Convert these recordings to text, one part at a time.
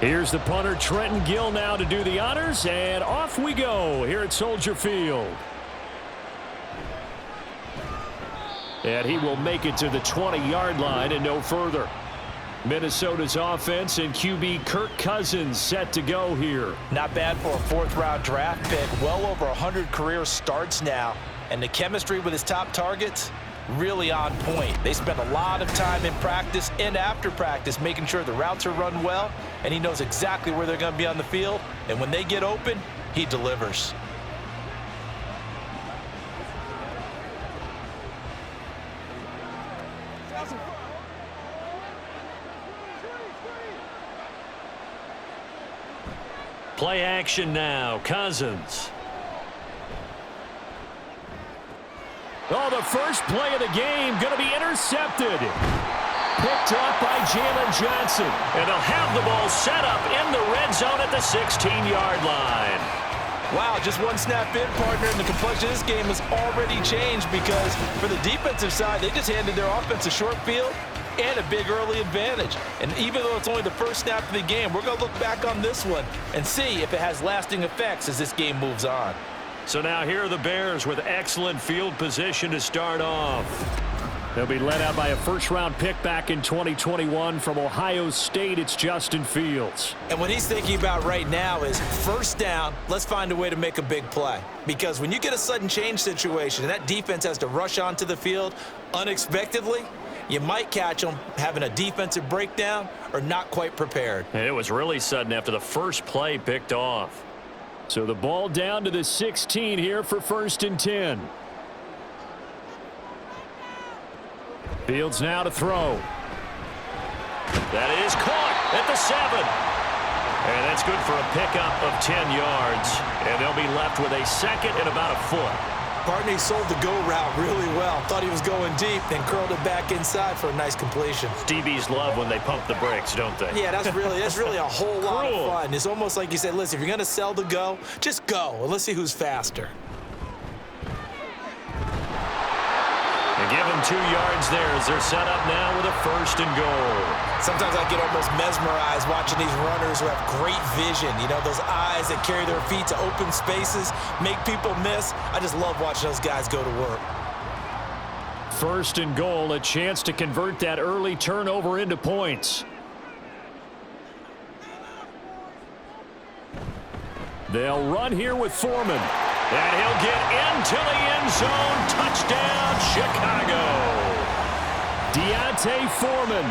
Here's the punter, Trenton Gill, now to do the honors, and off we go here at Soldier Field. And he will make it to the 20-yard line and no further. Minnesota's offense and QB Kirk Cousins set to go here. Not bad for a fourth-round draft pick. Well over 100 career starts now. And the chemistry with his top targets, really on point. They spend a lot of time in practice and after practice making sure the routes are run well, and he knows exactly where they're going to be on the field. And when they get open, he delivers. Play action now. Cousins. Oh, the first play of the game going to be intercepted. Picked up by Jalen Johnson. And they'll have the ball set up in the red zone at the 16-yard line. Wow, just one snap in, partner, and the complexion of this game has already changed because for the defensive side, they just handed their offense a short field and a big early advantage. And even though it's only the first snap of the game, we're going to look back on this one and see if it has lasting effects as this game moves on. So now here are the Bears with excellent field position to start off. They'll be led out by a first-round pick back in 2021 from Ohio State. It's Justin Fields. And what he's thinking about right now is first down, let's find a way to make a big play. Because when you get a sudden change situation and that defense has to rush onto the field unexpectedly, you might catch them having a defensive breakdown or not quite prepared. And it was really sudden after the first play picked off. So the ball down to the 16 here for 1st and 10. Fields now to throw. That is caught at the 7. And that's good for a pickup of 10 yards. And they'll be left with a second and about a foot. Partner sold the go route really well. Thought he was going deep, then curled it back inside for a nice completion. DBs love when they pump the brakes, don't they? Yeah, that's really a whole lot of fun. It's almost like you said, listen, if you're going to sell the go, just go. And let's see who's faster. And give them 2 yards there as they're set up now with a 1st and goal. Sometimes I get almost mesmerized watching these runners who have great vision. You know, those eyes that carry their feet to open spaces, make people miss. I just love watching those guys go to work. 1st and goal, a chance to convert that early turnover into points. They'll run here with Foreman. And he'll get into the end zone. Touchdown, Chicago. Deontay Foreman,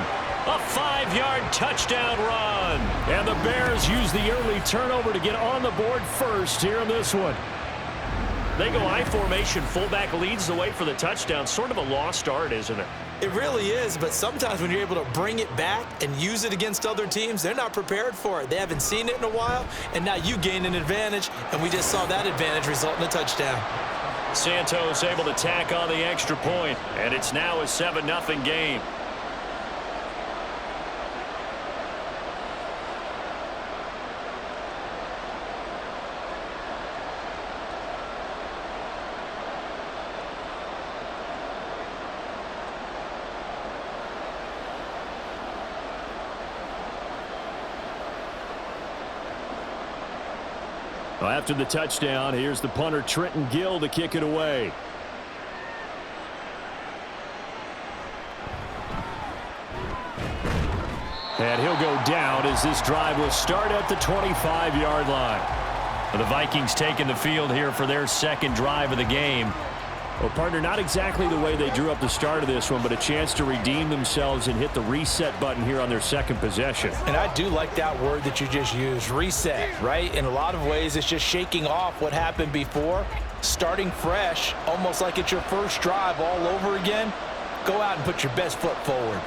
a 5-yard touchdown run. And the Bears use the early turnover to get on the board first here in this one. They go I formation. Fullback leads the way for the touchdown. Sort of a lost art, isn't it? It really is, but sometimes when you're able to bring it back and use it against other teams, they're not prepared for it. They haven't seen it in a while, and now you gain an advantage, and we just saw that advantage result in a touchdown. Santos able to tack on the extra point, and it's now a 7-0 game. Well, after the touchdown, here's the punter, Trenton Gill, to kick it away. And he'll go down as this drive will start at the 25-yard line. The Vikings taking the field here for their second drive of the game. Well, partner, not exactly the way they drew up the start of this one, but a chance to redeem themselves and hit the reset button here on their second possession. And I do like that word that you just used, reset, right? In a lot of ways, it's just shaking off what happened before, starting fresh, almost like it's your first drive all over again. Go out and put your best foot forward.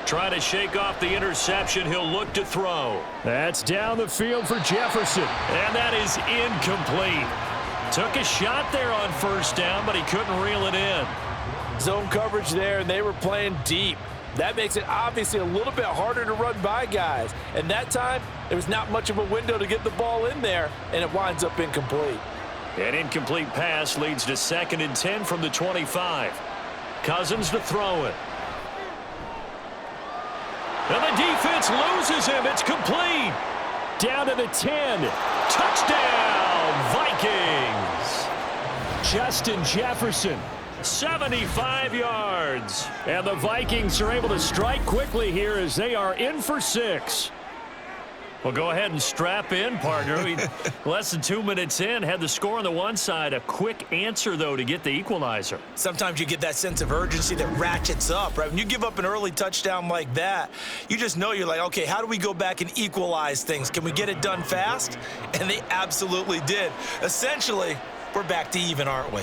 Trying to shake off the interception. He'll look to throw. That's down the field for Jefferson. And that is incomplete. Took a shot there on first down, but he couldn't reel it in. Zone coverage there, and they were playing deep. That makes it obviously a little bit harder to run by guys. And that time, there was not much of a window to get the ball in there, and it winds up incomplete. An incomplete pass leads to 2nd and 10 from the 25. Cousins to throw it. And the defense loses him. It's complete. Down to the 10. Touchdown, Vikings. Justin Jefferson, 75 yards. And the Vikings are able to strike quickly here as they are in for 6. Well, go ahead and strap in, partner. Less than 2 minutes in, had the score on the one side. A quick answer, though, to get the equalizer. Sometimes you get that sense of urgency that ratchets up, right? When you give up an early touchdown like that, you just know you're like, okay, how do we go back and equalize things? Can we get it done fast? And they absolutely did. Essentially, we're back to even, aren't we?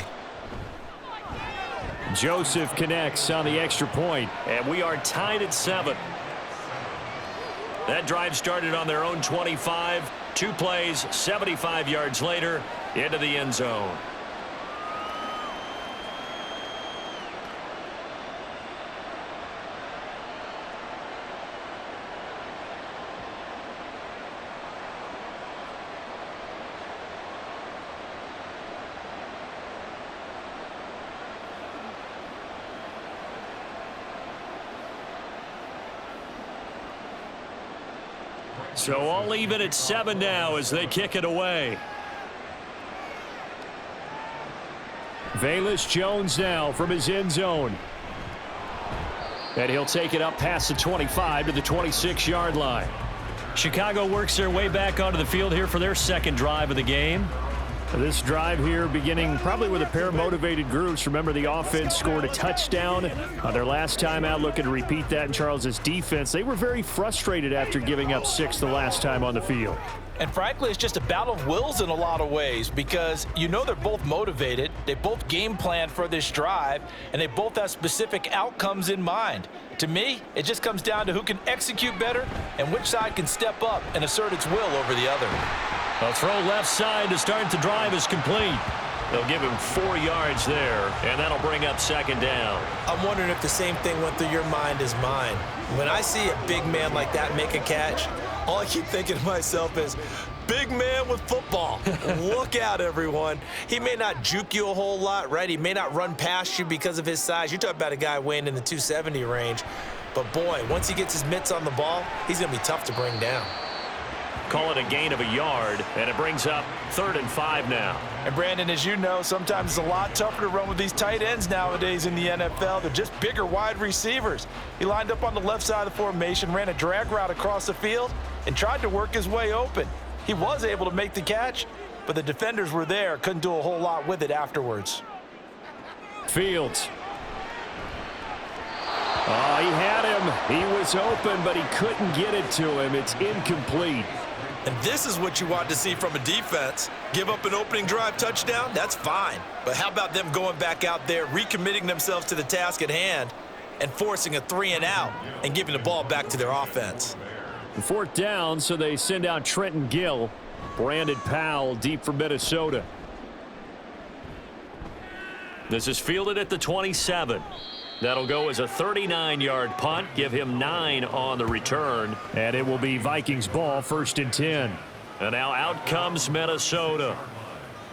Joseph connects on the extra point, and we are tied at 7. That drive started on their own 25. 2 plays, 75 yards later, into the end zone. So all even at 7 now as they kick it away. Velus Jones now from his end zone. And he'll take it up past the 25 to the 26-yard line. Chicago works their way back onto the field here for their second drive of the game. This drive here beginning probably with a pair of motivated groups. Remember, the offense scored a touchdown their last time out. Looking to repeat that in Charles's defense. They were very frustrated after giving up 6 the last time on the field. And frankly, it's just a battle of wills in a lot of ways because you know they're both motivated. They both game plan for this drive, and they both have specific outcomes in mind. To me, it just comes down to who can execute better and which side can step up and assert its will over the other. A throw left side to start the drive is complete. They'll give him 4 yards there, and that'll bring up second down. I'm wondering if the same thing went through your mind as mine. When I see a big man like that make a catch, all I keep thinking to myself is, big man with football. Look out, everyone. He may not juke you a whole lot, right? He may not run past you because of his size. You're talking about a guy weighing in the 270 range. But, boy, once he gets his mitts on the ball, he's going to be tough to bring down. Call it a gain of a yard, and it brings up 3rd and 5 now. And, Brandon, as you know, sometimes it's a lot tougher to run with these tight ends nowadays in the NFL. They're just bigger wide receivers. He lined up on the left side of the formation, ran a drag route across the field, and tried to work his way open. He was able to make the catch, but the defenders were there, couldn't do a whole lot with it afterwards. Fields. Oh, he had him. He was open, but he couldn't get it to him. It's incomplete. And this is what you want to see from a defense. Give up an opening drive touchdown, that's fine. But how about them going back out there, recommitting themselves to the task at hand, and forcing a 3-and-out and giving the ball back to their offense? 4th down, so they send out Trenton Gill. Brandon Powell deep for Minnesota. This is fielded at the 27. That'll go as a 39-yard punt. Give him 9 on the return. And it will be Vikings ball, 1st and 10. And now out comes Minnesota.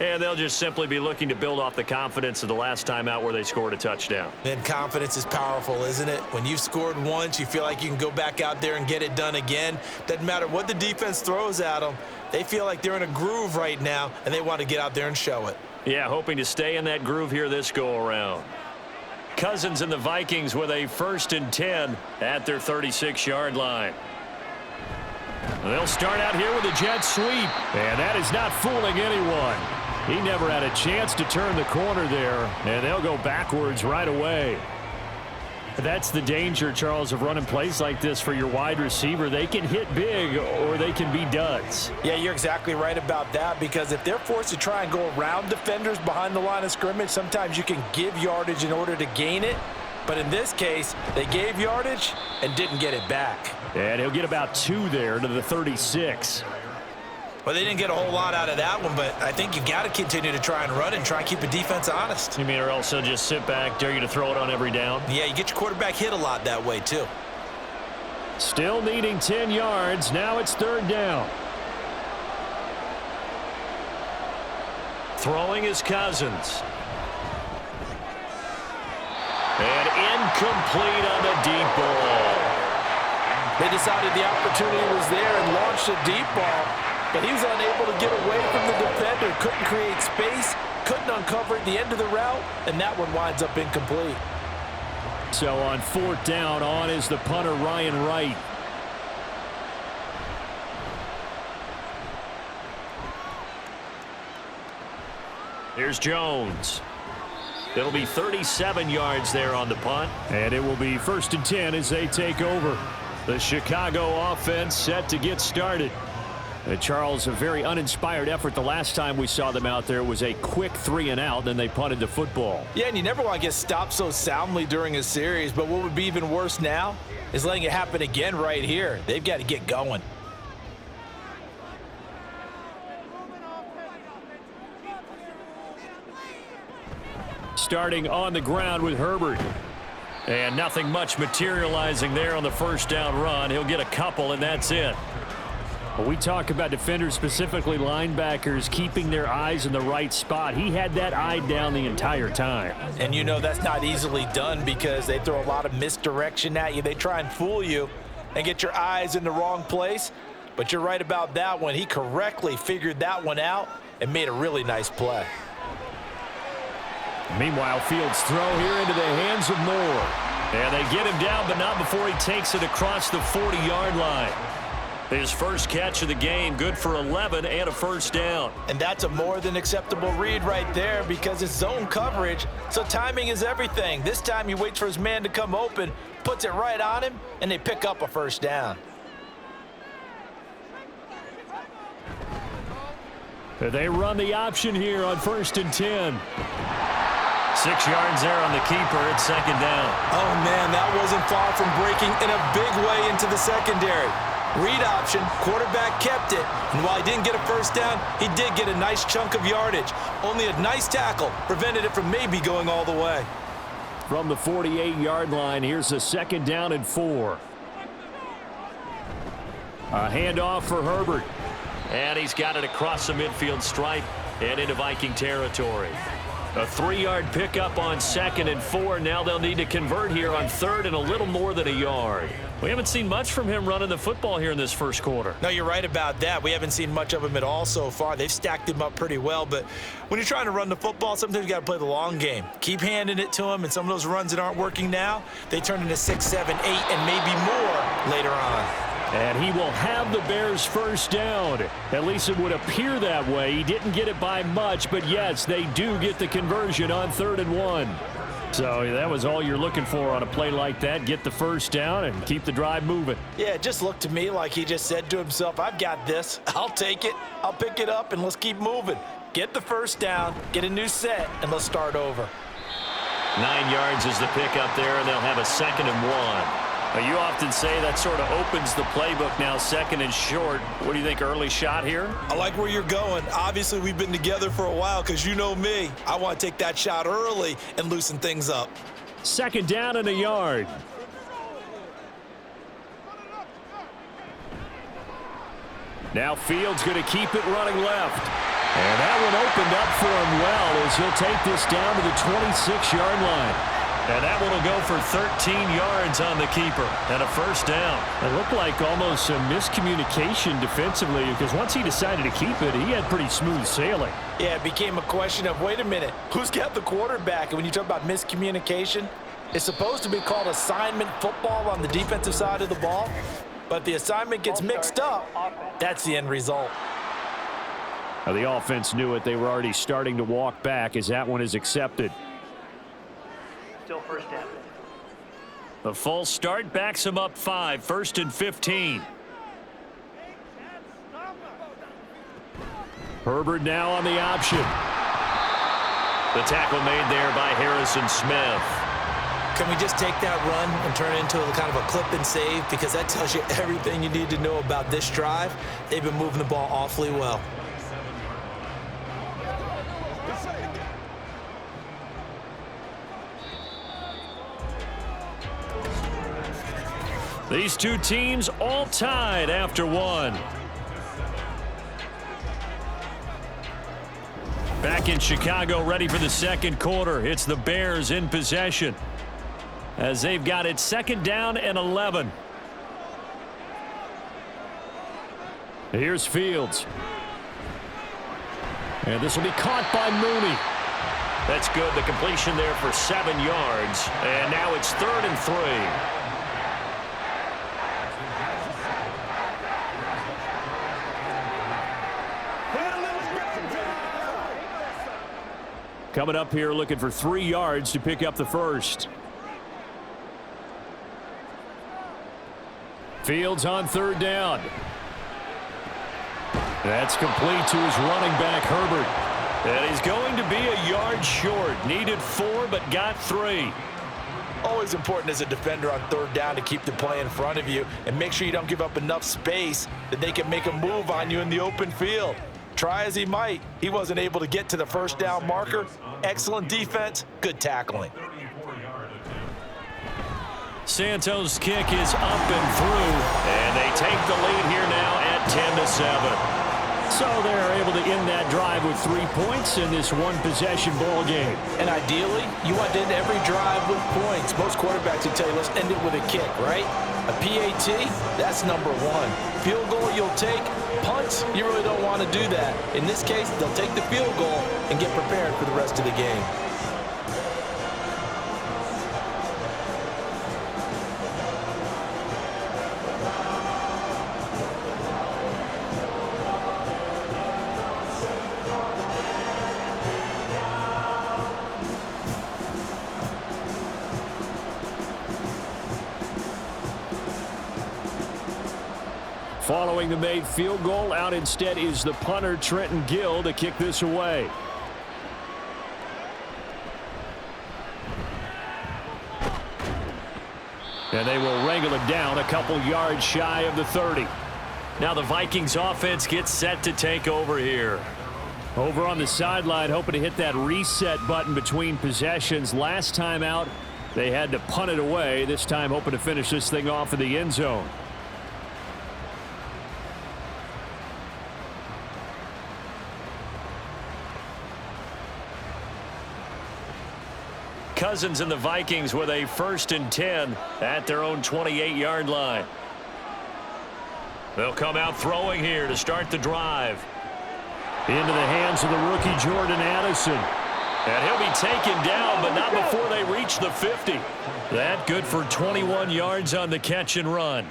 And they'll just simply be looking to build off the confidence of the last time out where they scored a touchdown. And confidence is powerful, isn't it? When you've scored once, you feel like you can go back out there and get it done again. Doesn't matter what the defense throws at them. They feel like they're in a groove right now, and they want to get out there and show it. Yeah, hoping to stay in that groove here this go-around. Cousins and the Vikings with a 1st and 10 at their 36-yard line. They'll start out here with a jet sweep, and that is not fooling anyone. He never had a chance to turn the corner there, and they'll go backwards right away. That's the danger, Charles, of running plays like this for your wide receiver. They can hit big or they can be duds. Yeah, you're exactly right about that, because if they're forced to try and go around defenders behind the line of scrimmage, sometimes you can give yardage in order to gain it. But in this case, they gave yardage and didn't get it back. And he'll get about 2 there to the 36. Well, they didn't get a whole lot out of that one, but I think you got to continue to try and run and try and keep the defense honest. You mean, or else they'll just sit back, dare you to throw it on every down? Yeah, you get your quarterback hit a lot that way, too. Still needing 10 yards. Now it's 3rd down. Throwing is Cousins. And incomplete on the deep ball. They decided the opportunity was there and launched a deep ball, but he was unable to get away from the defender, couldn't create space, couldn't uncover at the end of the route, and that one winds up incomplete. So on 4th down, on is the punter, Ryan Wright. Here's Jones. It'll be 37 yards there on the punt. And it will be 1st and 10 as they take over. The Chicago offense set to get started. Charles, a very uninspired effort the last time we saw them out there. It was a quick 3-and-out, then they punted the football. Yeah, and you never want to get stopped so soundly during a series, but what would be even worse now is letting it happen again right here. They've got to get going. Starting on the ground with Herbert. And nothing much materializing there on the 1st down run. He'll get a couple, and that's it. When we talk about defenders, specifically linebackers, keeping their eyes in the right spot, he had that eye down the entire time. And you know that's not easily done because they throw a lot of misdirection at you. They try and fool you and get your eyes in the wrong place. But you're right about that one. He correctly figured that one out and made a really nice play. Meanwhile, Fields' throw here into the hands of Moore. And they get him down, but not before he takes it across the 40-yard line. His first catch of the game, good for 11 and a 1st down. And that's a more than acceptable read right there because it's zone coverage, so timing is everything. This time he waits for his man to come open, puts it right on him, and they pick up a 1st down. They run the option here on 1st and 10. 6 yards there on the keeper at 2nd down. Oh, man, that wasn't far from breaking in a big way into the secondary. Read option, quarterback kept it, and while he didn't get a 1st down, he did get a nice chunk of yardage. Only a nice tackle prevented it from maybe going all the way. From the 48-yard line, here's a 2nd down and 4. A handoff for Herbert. And he's got it across the midfield stripe and into Viking territory. A 3-yard pickup on 2nd and 4. Now they'll need to convert here on 3rd and a little more than a yard. We haven't seen much from him running the football here in this 1st quarter. No, you're right about that. We haven't seen much of him at all so far. They've stacked him up pretty well, but when you're trying to run the football, sometimes you got to play the long game. Keep handing it to him, and some of those runs that aren't working now, they turn into 6, 7, 8, and maybe more later on. And he will have the Bears' 1st down. At least it would appear that way. He didn't get it by much, but yes, they do get the conversion on 3rd and 1. So that was all you're looking for on a play like that. Get the 1st down and keep the drive moving. Yeah, it just looked to me like he just said to himself, I've got this. I'll take it. I'll pick it up, and let's keep moving. Get the 1st down, get a new set, and let's start over. 9 yards is the pickup there, and they'll have a 2nd and 1. You often say that sort of opens the playbook now, 2nd and short. What do you think, early shot here? I like where you're going. Obviously, we've been together for a while because you know me. I want to take that shot early and loosen things up. 2nd down and a yard. Now Fields going to keep it running left. And that one opened up for him well as he'll take this down to the 26-yard line. And that one will go for 13 yards on the keeper and a 1st down. It looked like almost a miscommunication defensively because once he decided to keep it, he had pretty smooth sailing. Yeah, it became a question of, wait a minute, who's got the quarterback? And when you talk about miscommunication, it's supposed to be called assignment football on the defensive side of the ball. But the assignment gets mixed up. That's the end result. Now, the offense knew it. They were already starting to walk back as that one is accepted. Still 1st down. The full start backs him up 5, 1st and 15. Herbert now on the option. The tackle made there by Harrison Smith. Can we just take that run and turn it into a kind of a clip and save? Because that tells you everything you need to know about this drive. They've been moving the ball awfully well. These two teams all tied after one. Back in Chicago, ready for the 2nd quarter. It's the Bears in possession as they've got it 2nd down and 11. Here's Fields. And this will be caught by Mooney. That's good. The completion there for 7 yards. And now it's 3rd and 3. Coming up here looking for 3 yards to pick up the first. Fields on 3rd down. That's complete to his running back, Herbert. And he's going to be a yard short. Needed 4, but got 3. Always important as a defender on 3rd down to keep the play in front of you and make sure you don't give up enough space that they can make a move on you in the open field. Try as he might, he wasn't able to get to the 1st down marker. Excellent defense, good tackling. Santos' kick is up and through, and they take the lead here now at 10-7. So they're able to end that drive with 3 points in this one-possession ball game. And ideally, you want to end every drive with points. Most quarterbacks will tell you, let's end it with a kick, right? A PAT, that's number 1. Field goal you'll take. Punts, you really don't want to do that. In this case, they'll take the field goal and get prepared for the rest of the game. Following the made field goal, out instead is the punter, Trenton Gill, to kick this away. And they will wrangle it down a couple yards shy of the 30. Now the Vikings offense gets set to take over here. Over on the sideline, hoping to hit that reset button between possessions. Last time out, they had to punt it away. This time hoping to finish this thing off in the end zone. Cousins and the Vikings with a 1st and 10 at their own 28-yard line. They'll come out throwing here to start the drive. Into the hands of the rookie Jordan Addison. And he'll be taken down, but not before they reach the 50. That good for 21 yards on the catch and run.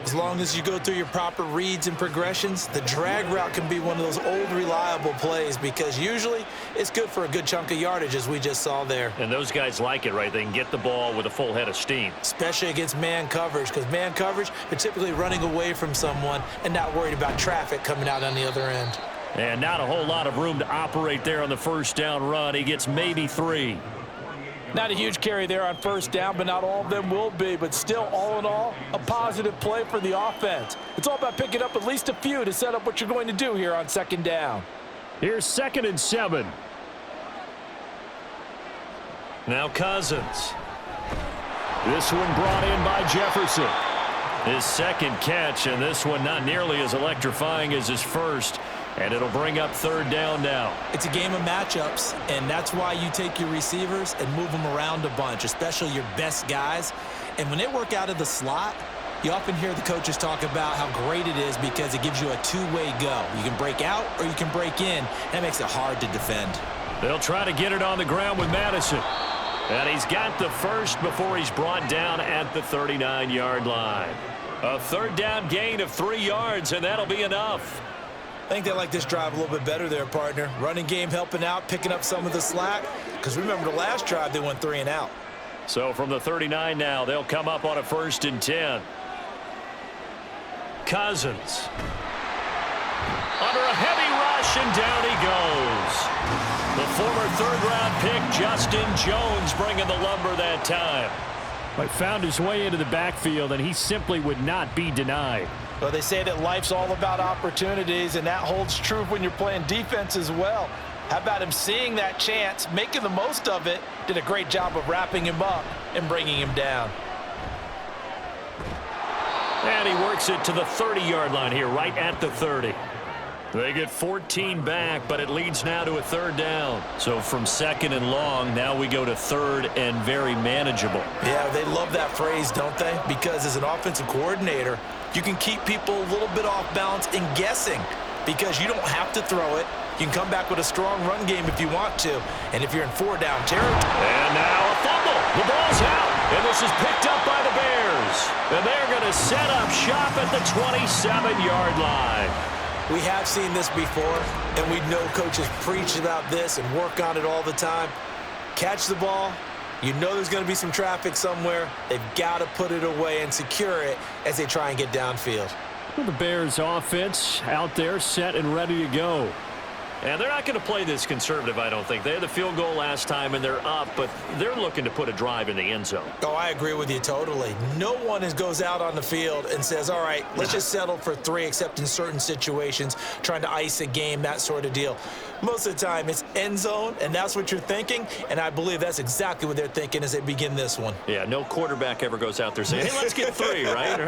As long as you go through your proper reads and progressions, the drag route can be one of those old reliable plays because usually it's good for a good chunk of yardage, as we just saw there. And those guys like it, right? They can get the ball with a full head of steam. Especially against man coverage, because man coverage, they're typically running away from someone and not worried about traffic coming out on the other end. And not a whole lot of room to operate there on the 1st down run. He gets maybe 3. Not a huge carry there on 1st down, but not all of them will be. But still, all in all, a positive play for the offense. It's all about picking up at least a few to set up what you're going to do here on 2nd down. Here's 2nd and 7. Now Cousins. This one brought in by Jefferson. His 2nd catch, and this one not nearly as electrifying as his 1st. And it'll bring up 3rd down now. It's a game of matchups, and that's why you take your receivers and move them around a bunch, especially your best guys. And when they work out of the slot, you often hear the coaches talk about how great it is because it gives you a two-way go. You can break out or you can break in. That makes it hard to defend. They'll try to get it on the ground with Madison. And he's got the first before he's brought down at the 39-yard line. A 3rd down gain of 3 yards, and that'll be enough. I think they like this drive a little bit better there, partner. Running game helping out, picking up some of the slack. Because remember the last drive, they went 3 and out. So from the 39 now, they'll come up on a 1st and 10. Cousins. Under a heavy rush, and down he goes. The former 3rd-round pick, Justin Jones, bringing the lumber that time. But found his way into the backfield, and he simply would not be denied. Well, they say that life's all about opportunities, and that holds true when you're playing defense as well. How about him seeing that chance, making the most of it, did a great job of wrapping him up and bringing him down. And he works it to the 30-yard line here, right at the 30. They get 14 back, but it leads now to a 3rd down. So from 2nd and long, now we go to 3rd and very manageable. Yeah, they love that phrase, don't they? Because as an offensive coordinator, you can keep people a little bit off balance and guessing because you don't have to throw it. You can come back with a strong run game if you want to. And if you're in 4-down territory. And now a fumble. The ball's out. And this is picked up by the Bears. And they're going to set up shop at the 27-yard line. We have seen this before, and we know coaches preach about this and work on it all the time. Catch the ball. You know there's going to be some traffic somewhere. They've got to put it away and secure it as they try and get downfield. Well, the Bears offense out there set and ready to go. And they're not going to play this conservative, I don't think. They had the field goal last time, and they're up, but they're looking to put a drive in the end zone. Oh, I agree with you totally. No one goes out on the field and says, all right, let's just settle for 3, except in certain situations, trying to ice a game, that sort of deal. Most of the time, it's end zone, and that's what you're thinking, and I believe that's exactly what they're thinking as they begin this one. Yeah, no quarterback ever goes out there saying, hey, let's get 3, right?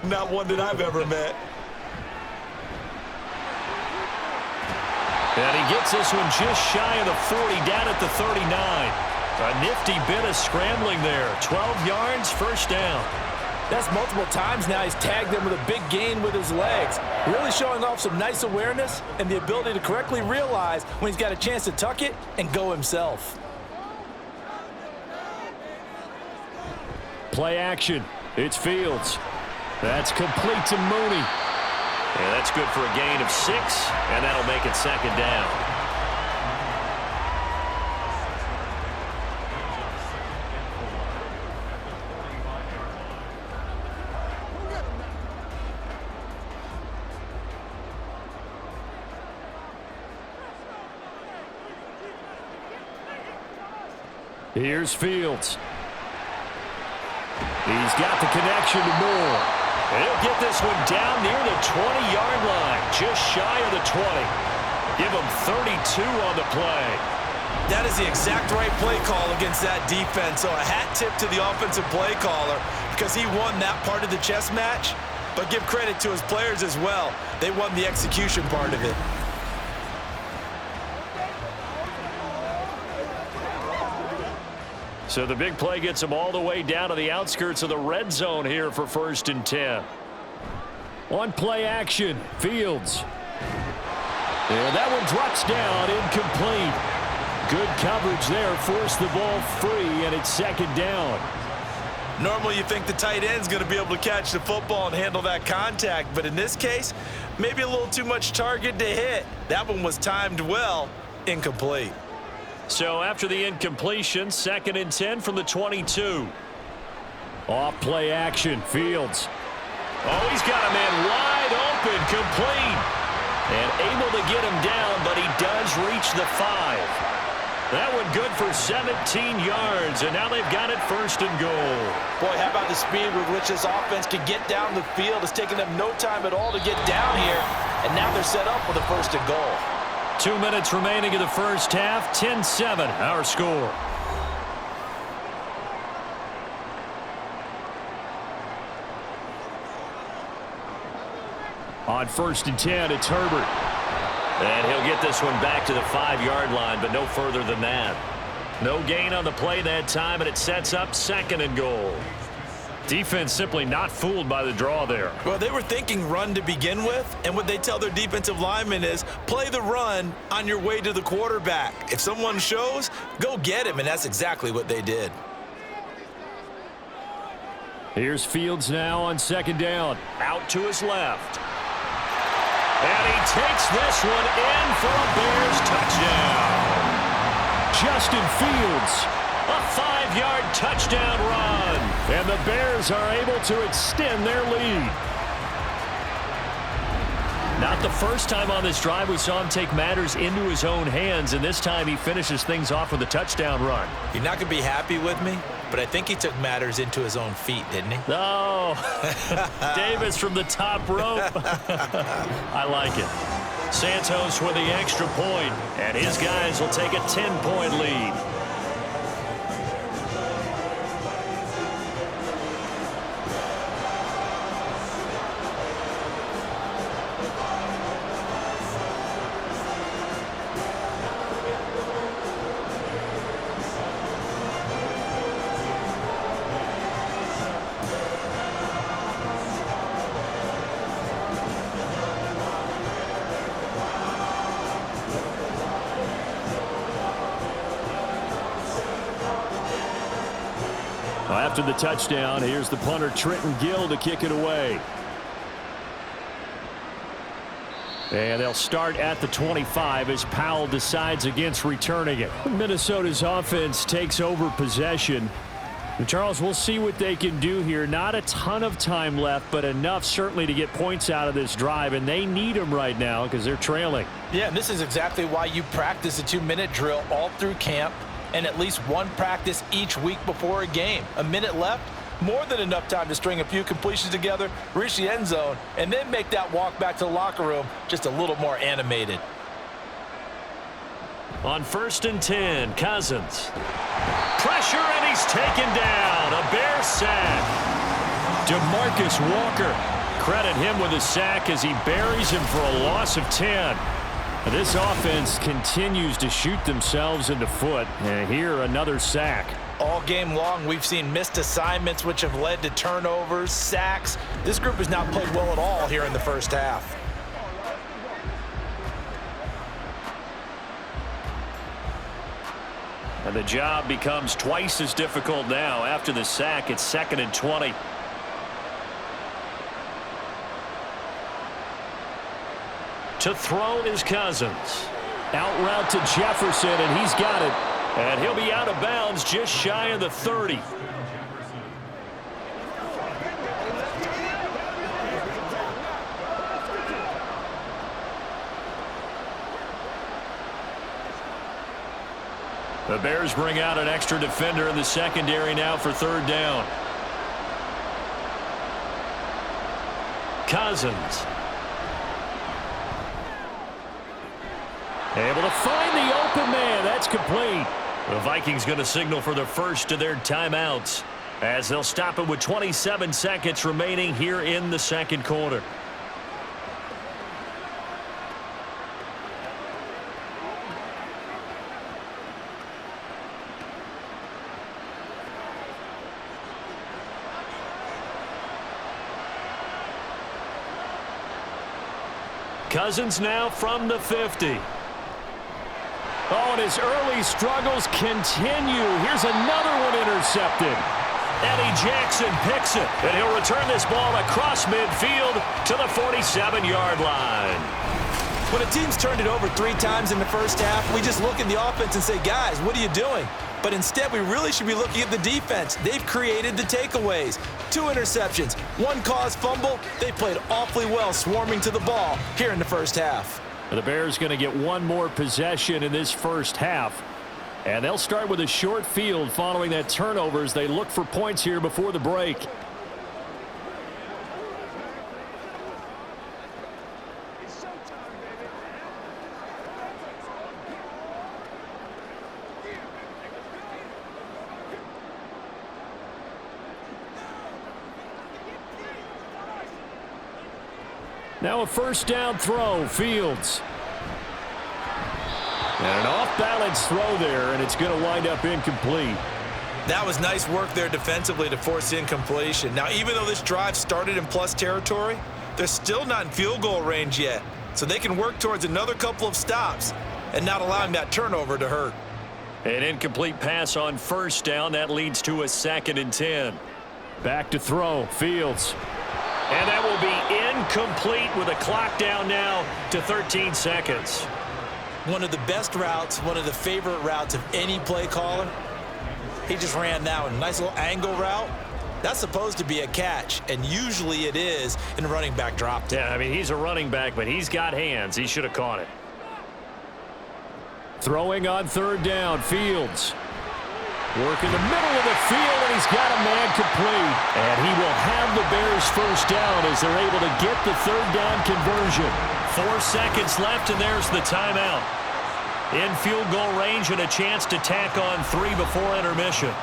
Not one that I've ever met. And he gets this one just shy of the 40, down at the 39. A nifty bit of scrambling there. 12 yards, first down. That's multiple times now he's tagged them with a big gain with his legs. Really showing off some nice awareness and the ability to correctly realize when he's got a chance to tuck it and go himself. Play action. It's Fields. That's complete to Mooney. And that's good for a gain of 6, and that'll make it second down. Here's Fields. He's got the connection to Moore. And he'll get this one down near the 20-yard line, just shy of the 20. Give him 32 on the play. That is the exact right play call against that defense. So a hat tip to the offensive play caller because he won that part of the chess match. But give credit to his players as well. They won the execution part of it. So the big play gets him all the way down to the outskirts of the red zone here for 1st and 10. On play action, Fields. And that one drops down, incomplete. Good coverage there, forced the ball free, and it's second down. Normally you think the tight end's going to be able to catch the football and handle that contact, but in this case, maybe a little too much target to hit. That one was timed well, incomplete. So after the incompletion, 2nd and 10 from the 22. Off play action, Fields. Oh, he's got a man wide open, complete. And able to get him down, but he does reach the 5. That one good for 17 yards, and now they've got it 1st and goal. Boy, how about the speed with which this offense can get down the field? It's taken them no time at all to get down here, and now they're set up with a 1st and goal. 2 minutes remaining in the first half, 10-7, our score. On 1st and 10, it's Herbert. And he'll get this one back to the 5-yard line, but no further than that. No gain on the play that time, and it sets up 2nd and goal. Defense simply not fooled by the draw there. Well, they were thinking run to begin with, and what they tell their defensive linemen is play the run on your way to the quarterback. If someone shows, go get him, and that's exactly what they did. Here's Fields now on 2nd down. Out to his left. And he takes this one in for a Bears touchdown. Justin Fields, a 5-yard touchdown run. And the Bears are able to extend their lead. Not the first time on this drive we saw him take matters into his own hands, and this time he finishes things off with a touchdown run. You're not going to be happy with me, but I think he took matters into his own feet, didn't he? Oh, Davis from the top rope. I like it. Santos with the extra point, and his guys will take a 10-point lead. after the touchdown, here's the punter Trenton Gill to kick it away. And they'll start at the 25 as Powell decides against returning it. Minnesota's offense takes over possession. And Charles, we'll see what they can do here. Not a ton of time left, but enough certainly to get points out of this drive, and they need them right now because they're trailing. Yeah, and this is exactly why you practice a 2-minute drill all through camp and at least one practice each week before a game. A minute left, more than enough time to string a few completions together, reach the end zone, and then make that walk back to the locker room just a little more animated. On 1st and 10, Cousins. Pressure, and he's taken down. A Bear sack. DeMarcus Walker. Credit him with a sack as he buries him for a loss of 10. This offense continues to shoot themselves in the foot. And here, another sack. All game long, we've seen missed assignments which have led to turnovers, sacks. This group has not played well at all here in the first half. And the job becomes twice as difficult now. After the sack, it's 2nd and 20. To throw is Cousins. Out route to Jefferson, and he's got it. And he'll be out of bounds just shy of the 30. The Bears bring out an extra defender in the secondary now for 3rd down. Cousins. Able to find the open man. That's complete. The Vikings going to signal for the first of their timeouts as they'll stop it with 27 seconds remaining here in the second quarter. Cousins now from the 50. Oh, and his early struggles continue. Here's another one intercepted. Eddie Jackson picks it, and he'll return this ball across midfield to the 47-yard line. When a team's turned it over 3 times in the first half, we just look at the offense and say, guys, what are you doing? But instead, we really should be looking at the defense. They've created the takeaways. 2 interceptions, 1 caused fumble. They played awfully well swarming to the ball here in the first half. The Bears going to get one more possession in this first half. And they'll start with a short field following that turnover as they look for points here before the break. Now a 1st down throw, Fields. And an off-balance throw there, and it's going to wind up incomplete. That was nice work there defensively to force incompletion. Now, even though this drive started in plus territory, they're still not in field goal range yet. So they can work towards another couple of stops and not allowing that turnover to hurt. An incomplete pass on 1st down. That leads to a 2nd and 10. Back to throw, Fields. And that will be incomplete with a clock down now to 13 seconds. One of the best routes, one of the favorite routes of any play caller. He just ran that one. Nice little angle route. That's supposed to be a catch, and usually it is, and the running back dropped it. Yeah, I mean, he's a running back, but he's got hands. He should have caught it. Throwing on 3rd down, Fields. Work in the middle of the field, and he's got a man complete. And he will have the Bears 1st down as they're able to get the 3rd down conversion. 4 seconds left, and there's the timeout. In field goal range and a chance to tack on 3 before intermission.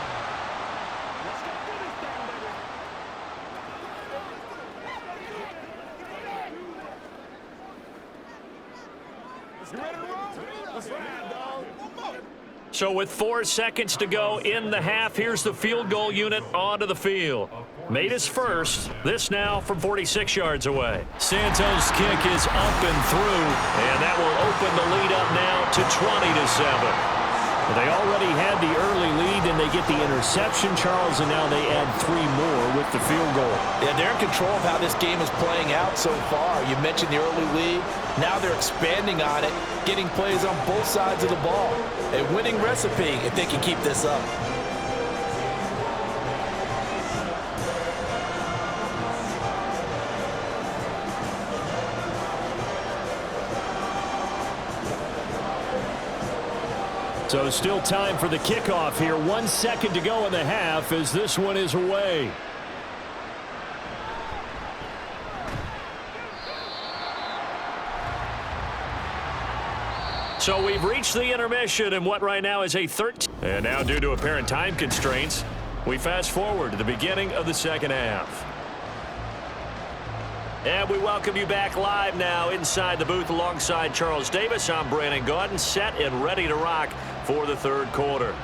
So with 4 seconds to go in the half, here's the field goal unit onto the field. Made his first. This now from 46 yards away. Santos' kick is up and through, and that will open the lead up now to 20-7. Well, they already had the early lead, and they get the interception, Charles, and now they add 3 more with the field goal. Yeah, they're in control of how this game is playing out so far. You mentioned the early lead. Now they're expanding on it, getting plays on both sides of the ball. A winning recipe if they can keep this up. So still time for the kickoff here. 1 second to go in the half as this one is away. So we've reached the intermission and what right now is a 13. And now due to apparent time constraints, we fast forward to the beginning of the second half. And we welcome you back live now inside the booth alongside Charles Davis. I'm Brandon Gaudin, set and ready to rock for the third quarter.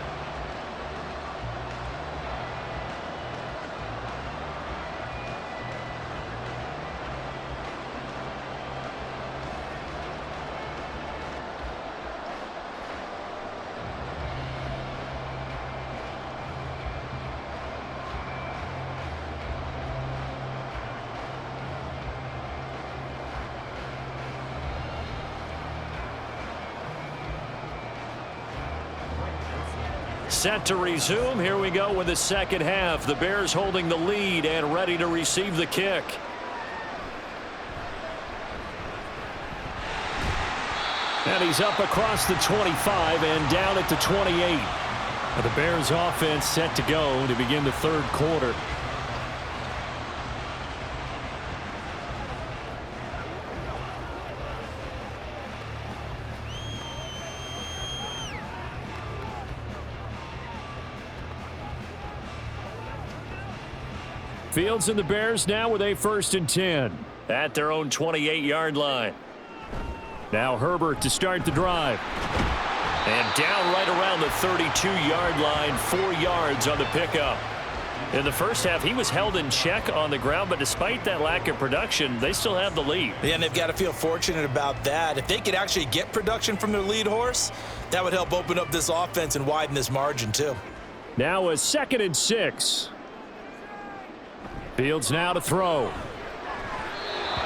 Set to resume. Here we go with the second half. The Bears holding the lead and ready to receive the kick. And he's up across the 25 and down at the 28. The Bears offense set to go to begin the third quarter. Fields and the Bears now with a 1st and 10 at their own 28-yard line. Now Herbert to start the drive. And down right around the 32-yard line, 4 yards on the pickup. In the first half, he was held in check on the ground, but despite that lack of production, they still have the lead. Yeah, and they've got to feel fortunate about that. If they could actually get production from their lead horse, that would help open up this offense and widen this margin too. Now a 2nd and 6. Fields now to throw.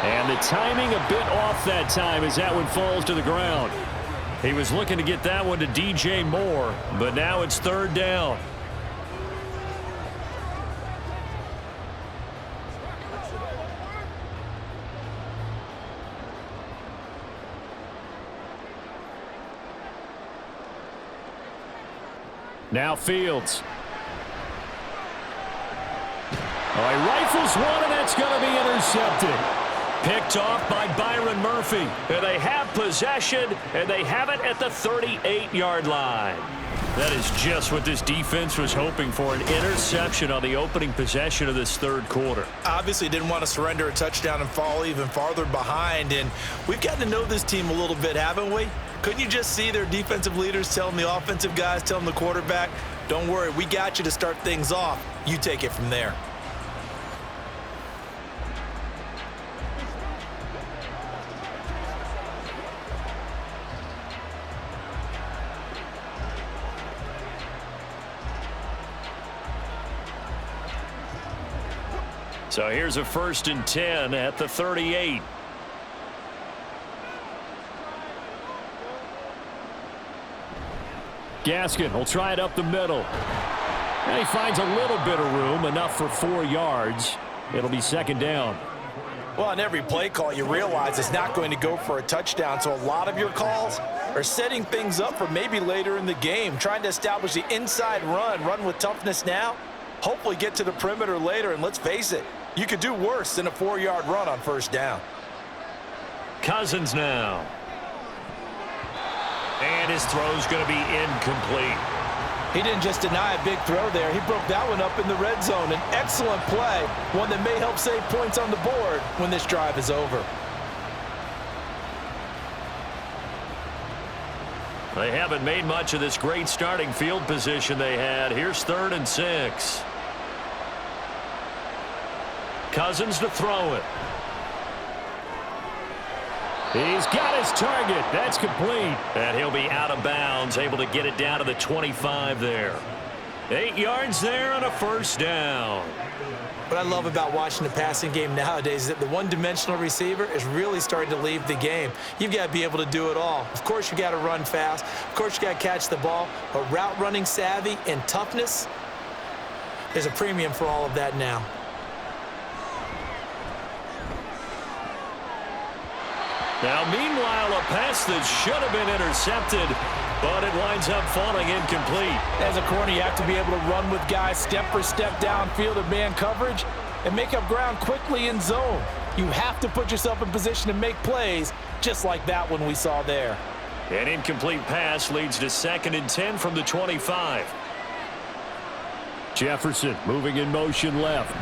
And the timing a bit off that time as that one falls to the ground. He was looking to get that one to DJ Moore, but now it's 3rd down. Now Fields. Oh, he rifles one, and that's going to be intercepted. Picked off by Byron Murphy. And they have possession, and they have it at the 38-yard line. That is just what this defense was hoping for, an interception on the opening possession of this third quarter. Obviously didn't want to surrender a touchdown and fall even farther behind, and we've gotten to know this team a little bit, haven't we? Couldn't you just see their defensive leaders telling the offensive guys, telling the quarterback, don't worry, we got you to start things off. You take it from there. So here's a 1st and 10 at the 38. Gaskin will try it up the middle. And he finds a little bit of room, enough for 4 yards. It'll be 2nd down. Well, on every play call, you realize it's not going to go for a touchdown, so a lot of your calls are setting things up for maybe later in the game, trying to establish the inside run with toughness now, hopefully get to the perimeter later, and let's face it, you could do worse than a 4-yard run on 1st down. Cousins now. And his throw's going to be incomplete. He didn't just deny a big throw there. He broke that one up in the red zone. An excellent play, one that may help save points on the board when this drive is over. They haven't made much of this great starting field position they had. Here's 3rd and 6. Cousins to throw it. He's got his target. That's complete. And he'll be out of bounds, able to get it down to the 25 there. 8 yards there on a first down. What I love about watching the passing game nowadays is that the one-dimensional receiver is really starting to leave the game. You've got to be able to do it all. Of course, you got to run fast. Of course, you got to catch the ball. But route running savvy and toughness, there's a premium for all of that now. Now, meanwhile, a pass that should have been intercepted, but it winds up falling incomplete. As a corner, you have to be able to run with guys step for step downfield in man coverage and make up ground quickly in zone. You have to put yourself in position to make plays, just like that one we saw there. An incomplete pass leads to 2nd and 10 from the 25. Jefferson moving in motion left.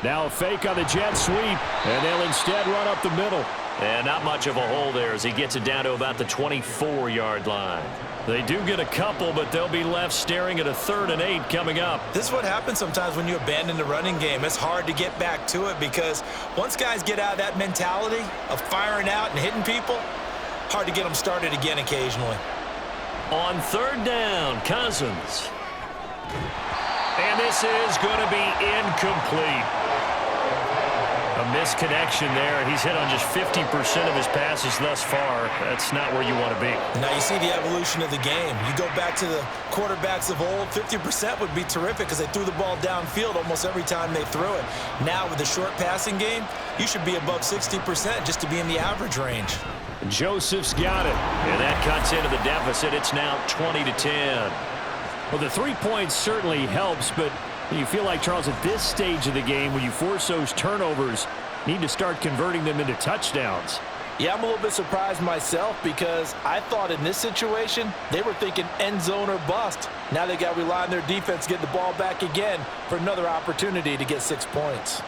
Now a fake on the jet sweep, and they'll instead run up the middle. And not much of a hole there as he gets it down to about the 24-yard line. They do get a couple, but they'll be left staring at a 3rd and 8 coming up. This is what happens sometimes when you abandon the running game. It's hard to get back to it because once guys get out of that mentality of firing out and hitting people, hard to get them started again occasionally. On 3rd down, Cousins. And this is going to be incomplete. A misconnection there. He's hit on just 50% of his passes thus far. That's not where you want to be. Now you see the evolution of the game. You go back to the quarterbacks of old, 50% would be terrific because they threw the ball downfield almost every time they threw it. Now with the short passing game, you should be above 60% just to be in the average range. Joseph's got it. And that cuts into the deficit. It's now 20-10. Well, the 3 points certainly helps, but you feel like, Charles, at this stage of the game, when you force those turnovers, need to start converting them into touchdowns. Yeah, I'm a little bit surprised myself because I thought in this situation, they were thinking end zone or bust. Now they got to rely on their defense, get the ball back again for another opportunity to get 6 points.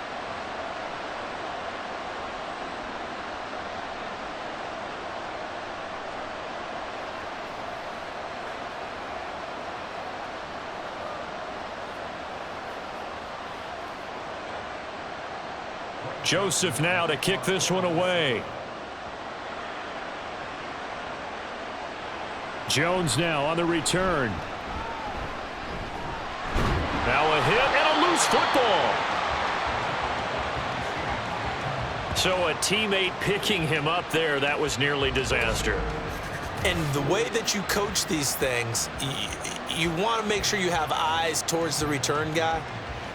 Joseph now to kick this one away. Jones now on the return. Now a hit and a loose football. So a teammate picking him up there, that was nearly disaster. And the way that you coach these things, you want to make sure you have eyes towards the return guy,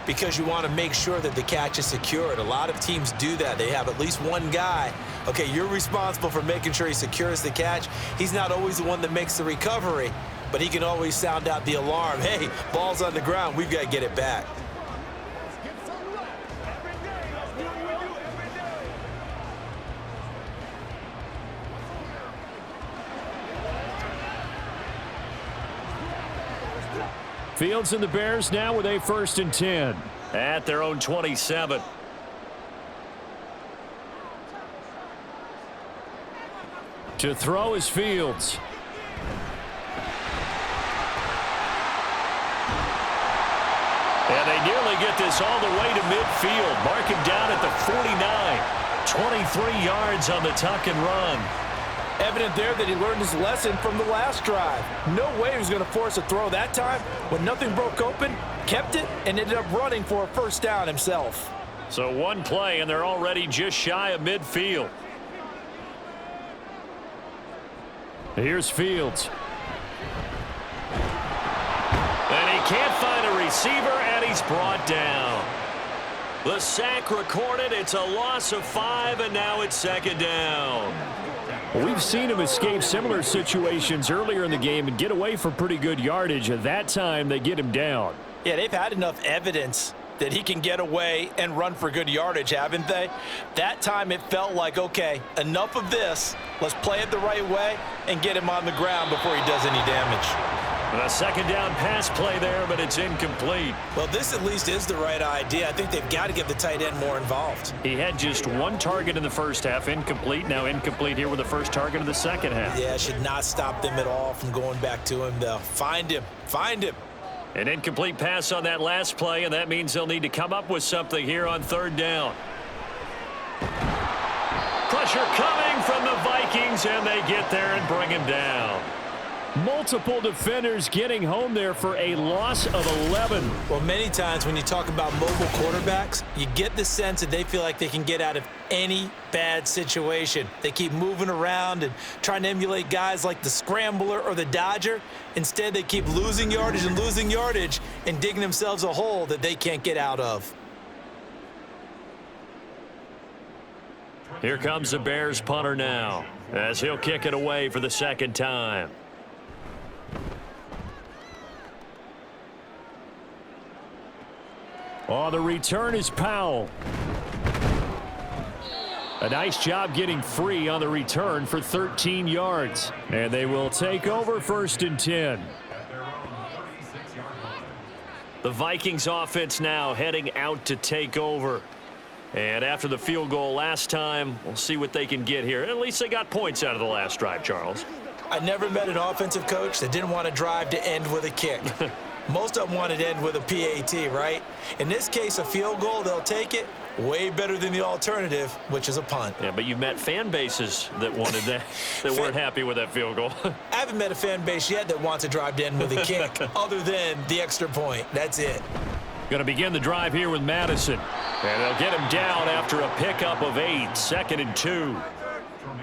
because you want to make sure that the catch is secured. A lot of teams do that. They have at least one guy. Okay, you're responsible for making sure he secures the catch. He's not always the one that makes the recovery, but he can always sound out the alarm. Hey, ball's on the ground. We've got to get it back. Fields and the Bears now with a 1st and 10 at their own 27. To throw is Fields. And they nearly get this all the way to midfield. Mark him down at the 49. 23 yards on the tuck and run. Evident there that he learned his lesson from the last drive. No way he was going to force a throw that time. When nothing broke open, kept it, and ended up running for a 1st down himself. So one play, and they're already just shy of midfield. Here's Fields. And he can't find a receiver, and he's brought down. The sack recorded. It's a loss of 5, and now it's 2nd down. We've seen him escape similar situations earlier in the game and get away for pretty good yardage. At that time, they get him down. Yeah, they've had enough evidence that he can get away and run for good yardage, haven't they? That time it felt like, okay, enough of this. Let's play it the right way and get him on the ground before he does any damage. A 2nd down pass play there, but it's incomplete. Well, this at least is the right idea. I think they've got to get the tight end more involved. He had just 1 target in the 1st half, incomplete. Now incomplete here with the 1st target of the 2nd half. Yeah, should not stop them at all from going back to him, though. Find him. Find him. An incomplete pass on that last play, and that means they'll need to come up with something here on 3rd down. Pressure coming from the Vikings. Vikings, and they get there and bring him down. Multiple defenders getting home there for a loss of 11. Well, many times when you talk about mobile quarterbacks, you get the sense that they feel like they can get out of any bad situation. They keep moving around and trying to emulate guys like the Scrambler or the Dodger. Instead, they keep losing yardage and digging themselves a hole that they can't get out of. Here comes the Bears punter now, as he'll kick it away for the second time. On the return is Powell. A nice job getting free on the return for 13 yards. And they will take over 1st and 10. The Vikings offense now heading out to take over. And after the field goal last time, we'll see what they can get here. At least they got points out of the last drive, Charles. I never met an offensive coach that didn't want to drive to end with a kick. Most of them wanted to end with a PAT, right? In this case, a field goal, they'll take it. Way better than the alternative, which is a punt. Yeah, but you've met fan bases that wanted that, that weren't happy with that field goal. I haven't met a fan base yet that wants to drive to end with a kick, other than the extra point. That's it. Going to begin the drive here with Madison. And they'll get him down after a pickup of 8, 2nd and 2.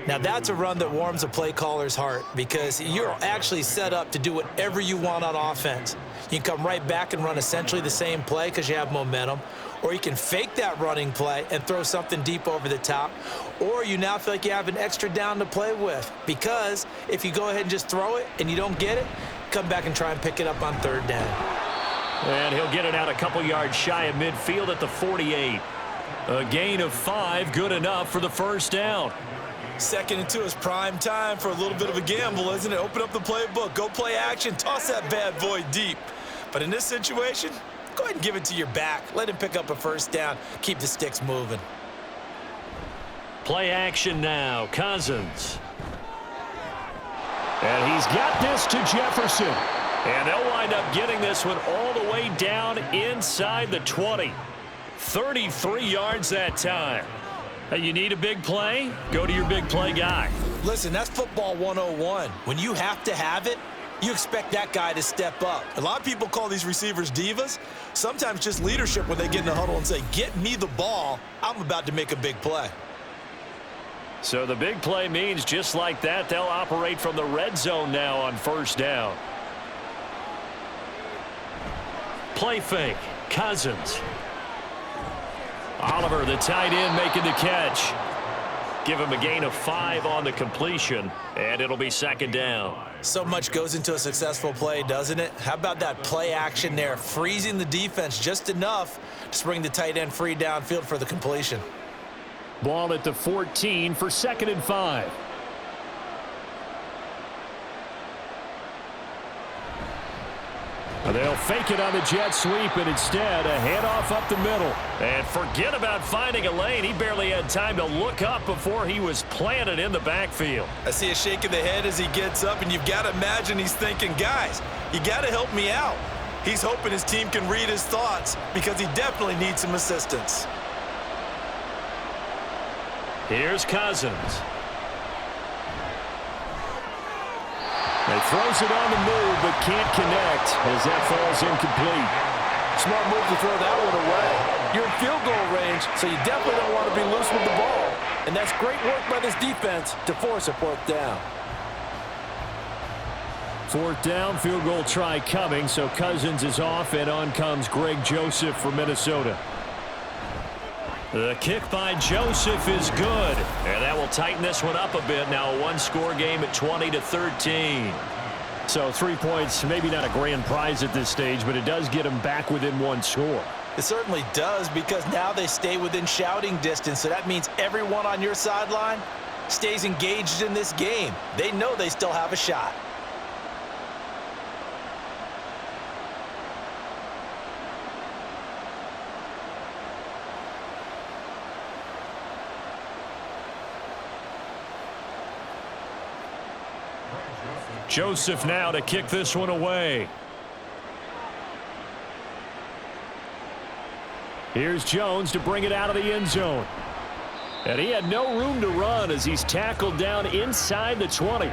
Now, that's a run that warms a play caller's heart because you're actually set up to do whatever you want on offense. You can come right back and run essentially the same play because you have momentum, or you can fake that running play and throw something deep over the top, or you now feel like you have an extra down to play with because if you go ahead and just throw it and you don't get it, come back and try and pick it up on 3rd down. And he'll get it out a couple yards shy of midfield at the 48. A gain of 5, good enough for the 1st down. 2nd and 2 is prime time for a little bit of a gamble, isn't it? Open up the playbook, go play action, toss that bad boy deep. But in this situation, go ahead and give it to your back. Let him pick up a 1st down. Keep the sticks moving. Play action now, Cousins. And he's got this to Jefferson. And they'll wind up getting this one all the way down inside the 20. 33 yards that time. Hey, you need a big play? Go to your big play guy. Listen, that's football 101. When you have to have it, you expect that guy to step up. A lot of people call these receivers divas. Sometimes just leadership when they get in the huddle and say, get me the ball. I'm about to make a big play. So the big play means just like that, they'll operate from the red zone now on 1st down. Play fake. Cousins. Oliver, the tight end, making the catch. Give him a gain of 5 on the completion, and it'll be 2nd down. So much goes into a successful play, doesn't it? How about that play action there, freezing the defense just enough to bring the tight end free downfield for the completion. Ball at the 14 for 2nd and 5. They'll fake it on the jet sweep, and instead a handoff up the middle. And forget about finding a lane. He barely had time to look up before he was planted in the backfield. I see a shake of the head as he gets up, and you've got to imagine he's thinking, guys, you got to help me out. He's hoping his team can read his thoughts because he definitely needs some assistance. Here's Cousins. He throws it on the move, but can't connect as that falls incomplete. Smart move to throw that one away. You're in field goal range, so you definitely don't want to be loose with the ball. And that's great work by this defense to force a 4th down. 4th down, field goal try coming, so Cousins is off, and on comes Greg Joseph for Minnesota. The kick by Joseph is good, and that will tighten this one up a bit. Now a 1-score game at 20-13. So 3 points, maybe not a grand prize at this stage, but it does get them back within 1 score. It certainly does because now they stay within shouting distance, so that means everyone on your sideline stays engaged in this game. They know they still have a shot. Joseph now to kick this one away. Here's Jones to bring it out of the end zone. And he had no room to run as he's tackled down inside the 20.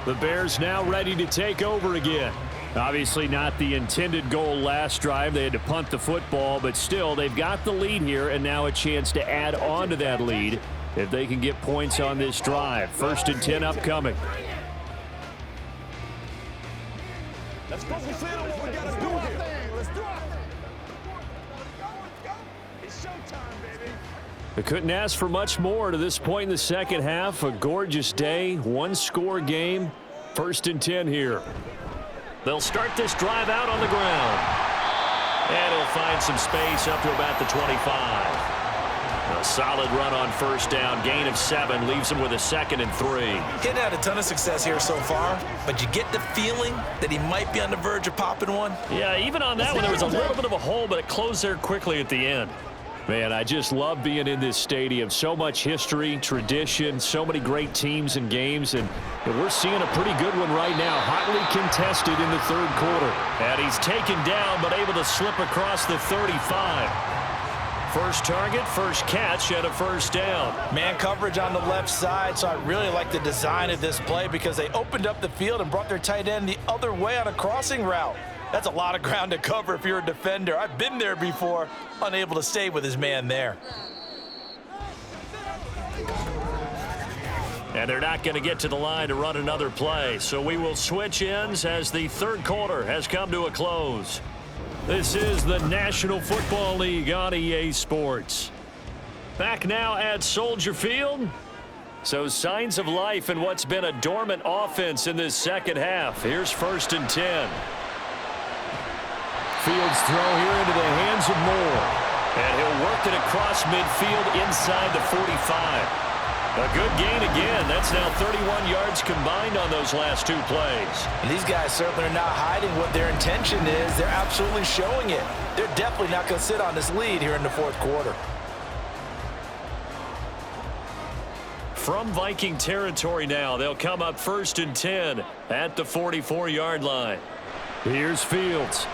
The Bears now ready to take over again. Obviously not the intended goal last drive. They had to punt the football, but still they've got the lead here and now a chance to add on to that lead if they can get points on this drive. 1st and 10 upcoming. Let's focus in on what we got to do here. Let's do our thing. It's showtime, baby. They couldn't ask for much more to this point in the second half. A gorgeous day, one-score game. 1st and 10 here. They'll start this drive out on the ground. And he'll find some space up to about the 25. A solid run on 1st down. Gain of 7 leaves him with a 2nd and 3. He's had a ton of success here so far, but you get the feeling that he might be on the verge of popping one. Yeah, even on that one, there was a little bit of a hole, but it closed there quickly at the end. Man, I just love being in this stadium. So much history, tradition, so many great teams and games, and we're seeing a pretty good one right now. Hotly contested in the 3rd quarter. And he's taken down, but able to slip across the 35. First target, first catch, and a 1st down. Man coverage on the left side, so I really like the design of this play because they opened up the field and brought their tight end the other way on a crossing route. That's a lot of ground to cover if you're a defender. I've been there before, unable to stay with his man there. And they're not going to get to the line to run another play, so we will switch ends as the 3rd quarter has come to a close. This is the National Football League on EA Sports. Back now at Soldier Field. So signs of life in what's been a dormant offense in this second half. Here's 1st and 10. Fields throw here into the hands of Moore. And he'll work it across midfield inside the 45. A good gain again. That's now 31 yards combined on those last 2 plays. And these guys certainly are not hiding what their intention is. They're absolutely showing it. They're definitely not going to sit on this lead here in the 4th quarter. From Viking territory now, they'll come up 1st and 10 at the 44-yard line. Here's Fields.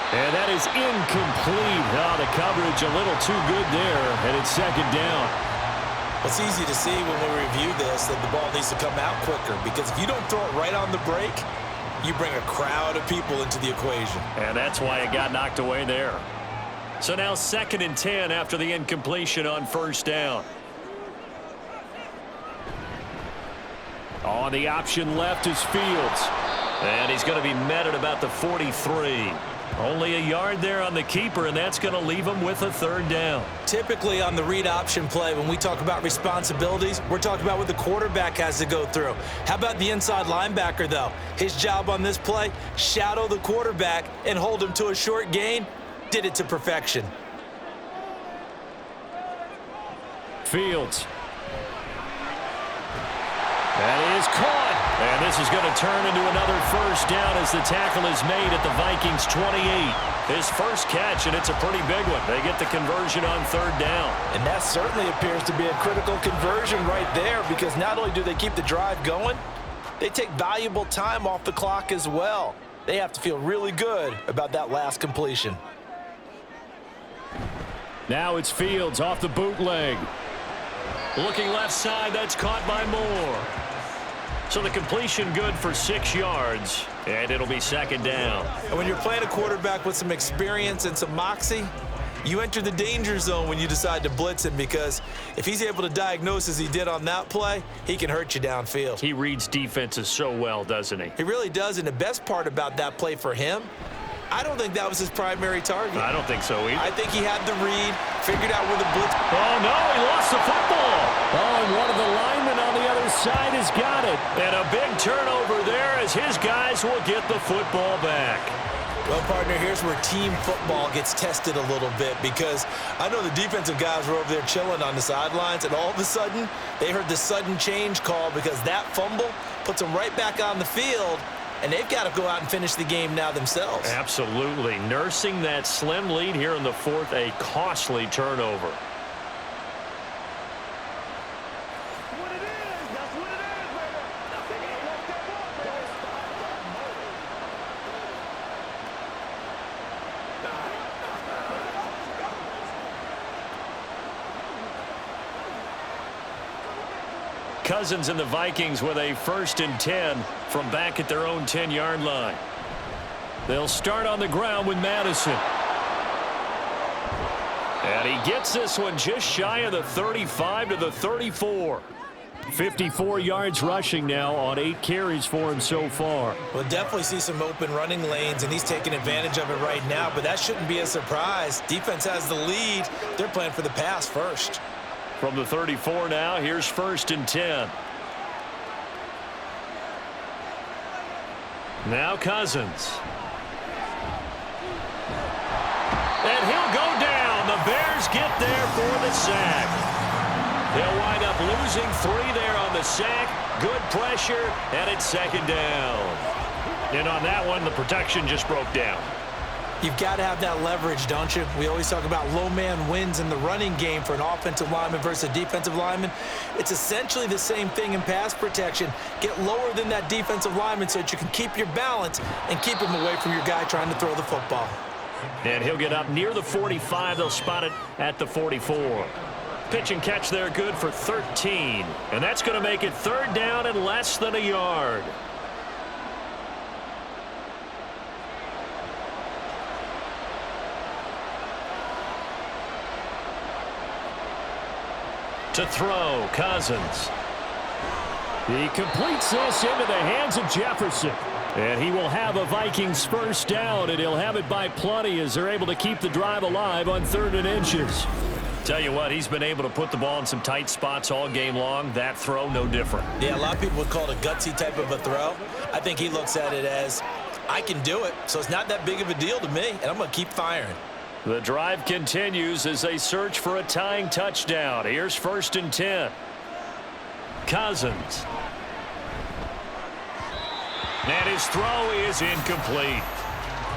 And that is incomplete. The coverage a little too good there, and it's 2nd down. It's easy to see when we review this that the ball needs to come out quicker because if you don't throw it right on the break, you bring a crowd of people into the equation. And that's why it got knocked away there. So now 2nd and 10 after the incompletion on 1st down. On the option left is Fields. And he's going to be met at about the 43. Only a yard there on the keeper, and that's going to leave him with a 3rd down. Typically on the read option play, when we talk about responsibilities, we're talking about what the quarterback has to go through. How about the inside linebacker, though? His job on this play, shadow the quarterback and hold him to a short gain. Did it to perfection. Fields. That is caught. And this is going to turn into another 1st down as the tackle is made at the Vikings 28. His first catch, and it's a pretty big one. They get the conversion on 3rd down. And that certainly appears to be a critical conversion right there because not only do they keep the drive going, they take valuable time off the clock as well. They have to feel really good about that last completion. Now it's Fields off the bootleg. Looking left side, that's caught by Moore. So the completion good for 6 yards, and it'll be 2nd down. And when you're playing a quarterback with some experience and some moxie, you enter the danger zone when you decide to blitz him because if he's able to diagnose as he did on that play, he can hurt you downfield. He reads defenses so well, doesn't he? He really does, and the best part about that play for him, I don't think that was his primary target. I don't think so either. I think he had the read, figured out where the blitz. Oh, no, he lost the football. Oh, and one of the linemen on the other side has got it. And a big turnover there as his guys will get the football back. Well, partner, here's where team football gets tested a little bit because I know the defensive guys were over there chilling on the sidelines, and all of a sudden, they heard the sudden change call because that fumble puts them right back on the field, and they've got to go out and finish the game now themselves. Absolutely. Nursing that slim lead here in the 4th, a costly turnover. Cousins and the Vikings with a 1st and 10 from back at their own 10-yard line. They'll start on the ground with Madison. And he gets this one just shy of the 35 to the 34. 54 yards rushing now on 8 carries for him so far. We'll definitely see some open running lanes, and he's taking advantage of it right now, but that shouldn't be a surprise. Defense has the lead. They're playing for the pass first. From the 34 now, here's 1st and 10. Now Cousins. And he'll go down. The Bears get there for the sack. They'll wind up losing 3 there on the sack. Good pressure, and it's 2nd down. And on that one, the protection just broke down. You've got to have that leverage, don't you? We always talk about low man wins in the running game for an offensive lineman versus a defensive lineman. It's essentially the same thing in pass protection. Get lower than that defensive lineman so that you can keep your balance and keep him away from your guy trying to throw the football. And he'll get up near the 45. They'll spot it at the 44. Pitch and catch there good for 13. And that's going to make it 3rd down and less than a yard. To throw, Cousins. He completes this into the hands of Jefferson. And he will have a Vikings 1st down, and he'll have it by plenty as they're able to keep the drive alive on 3rd and inches. Tell you what, he's been able to put the ball in some tight spots all game long. That throw, no different. Yeah, a lot of people would call it a gutsy type of a throw. I think he looks at it as, I can do it, so it's not that big of a deal to me, and I'm going to keep firing. The drive continues as they search for a tying touchdown. Here's 1st and 10. Cousins. And his throw is incomplete.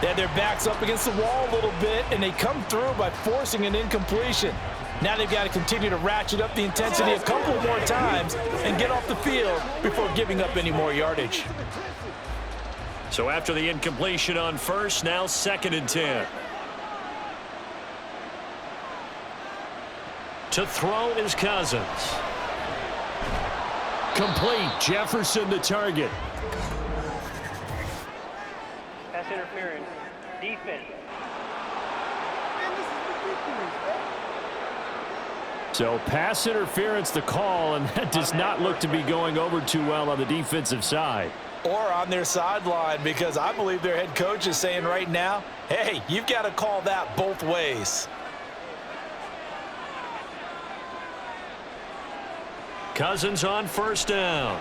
They had their backs up against the wall a little bit, and they come through by forcing an incompletion. Now they've got to continue to ratchet up the intensity a couple more times and get off the field before giving up any more yardage. So after the incompletion on 1st, now 2nd and 10. To throw is Cousins. Complete. Jefferson the target. Pass interference. Defense. So pass interference the call, and that does not look to be going over too well on the defensive side. Or on their sideline, because I believe their head coach is saying right now, hey, you've got to call that both ways. Cousins on 1st down.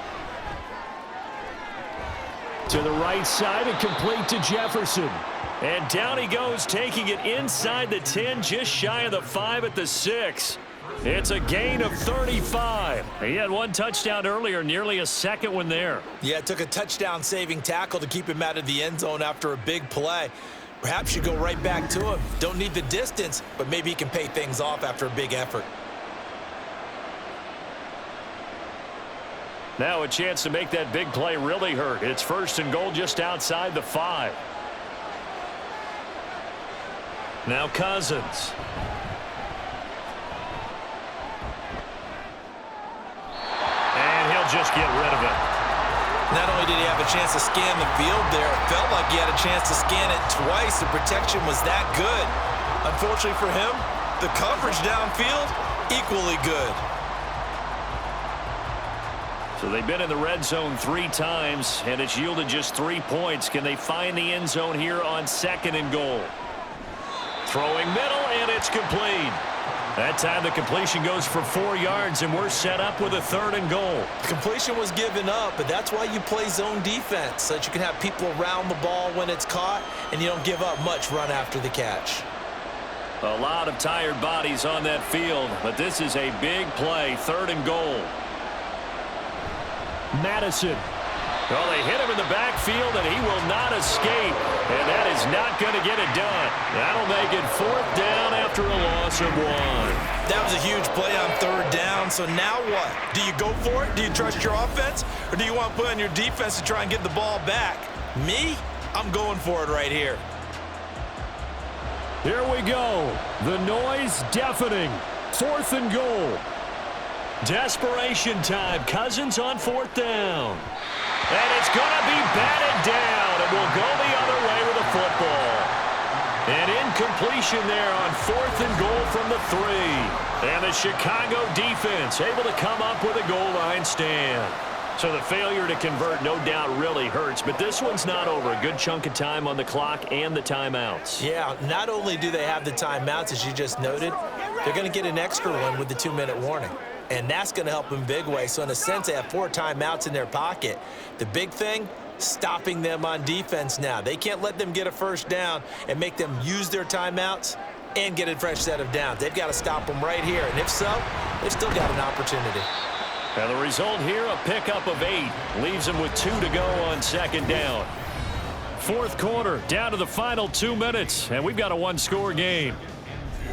To the right side and complete to Jefferson. And down he goes, taking it inside the 10, just shy of the 5 at the 6. It's a gain of 35. He had 1 touchdown earlier, nearly a 2nd one there. Yeah, it took a touchdown-saving tackle to keep him out of the end zone after a big play. Perhaps you go right back to him. Don't need the distance, but maybe he can pay things off after a big effort. Now a chance to make that big play really hurt. It's 1st and goal just outside the 5. Now Cousins. And he'll just get rid of it. Not only did he have a chance to scan the field there, it felt like he had a chance to scan it twice. The protection was that good. Unfortunately for him, the coverage downfield, equally good. So they've been in the red zone 3 times, and it's yielded just 3 points. Can they find the end zone here on 2nd and goal? Throwing middle, and it's complete. That time the completion goes for 4 yards, and we're set up with a 3rd and goal. Completion was given up, but that's why you play zone defense, so that you can have people around the ball when it's caught, and you don't give up much run after the catch. A lot of tired bodies on that field, but this is a big play, 3rd and goal. Madison. Well, they hit him in the backfield, and he will not escape. And that is not going to get it done. That'll make it 4th down after a loss of 1. That was a huge play on 3rd down, so now what? Do you go for it? Do you trust your offense? Or do you want to put on your defense to try and get the ball back? Me? I'm going for it right here. Here we go. The noise deafening. 4th and goal. Desperation time. Cousins on 4th down. And it's going to be batted down. It will go the other way with the football. An incompletion there on 4th and goal from the 3. And the Chicago defense able to come up with a goal line stand. So the failure to convert no doubt really hurts, but this one's not over. A good chunk of time on the clock and the timeouts. Yeah, not only do they have the timeouts, as you just noted, they're going to get an extra one with the 2-minute warning. And that's going to help them big way. So in a sense, they have 4 timeouts in their pocket. The big thing, stopping them on defense now. They can't let them get a first down and make them use their timeouts and get a fresh set of downs. They've got to stop them right here. And if so, they've still got an opportunity. And the result here, a pickup of 8. Leaves them with 2 to go on 2nd down. 4th quarter, down to the final 2 minutes, and we've got a 1-score game.